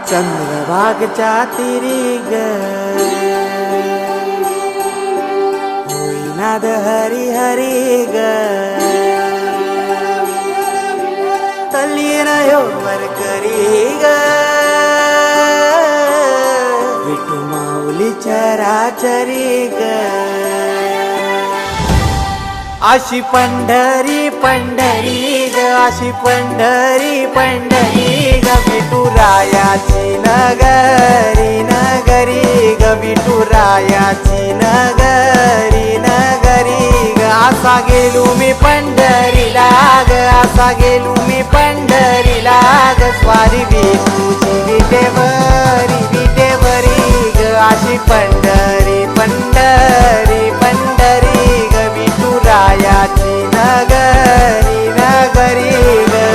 चंद्रभागच्या तिरी ग होईनाद हरी हरी ग तल्लीन वर करी ग विठू माऊली चराचरी ग अशी पंढरी पंढरी ग अशी पंढरी पंढरी ग विठुरायाची नगरी नगरी ग विठुरायाची नगरी नगरी ग असा गेलो मी पंढरीला ग असा गेलो मी पंढरीला ग स्वारी विठूची विटेवरी विटेवरी ग अशी पंढरी पंढरी पंढरी ग विठुरायाची नगरी नगरी ग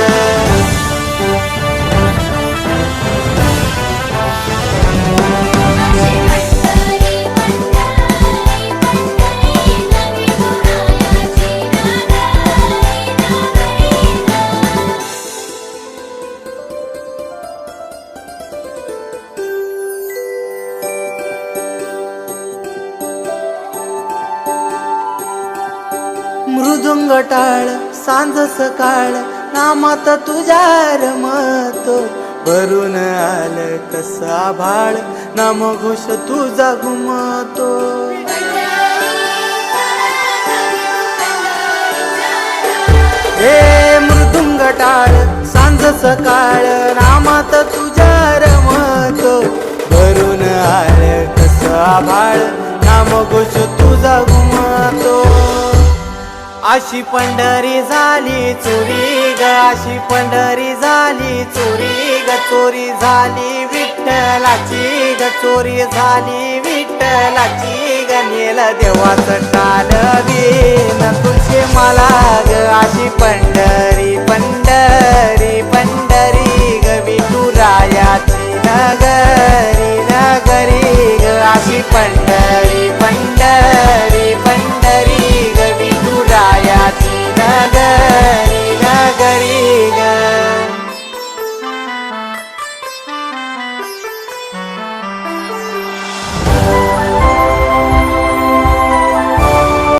मृदुंग टाळ सांज सकाळ नामात तुझ्या रमतो भरून आलं कसं आभाळ नाम घोष तुझा घुमतो हे मृदुंग टाळ सांज सकाळ नामात तुझ्या रमतो भरून आलं कसं आभाळ नाम घोष तुझा घुमतो अशी पंढरी झाली चोरी ग अशी पंढरी झाली चोरी ग चोरी झाली विठ्ठलाची ग चोरी झाली विठ्ठलाची ग नेल देवाचं टाल दिन तुझे मला ग अशी पंढरी पंढरी पंढरी ग विठुरायाची नगरी नगरी ग अशी पंढरी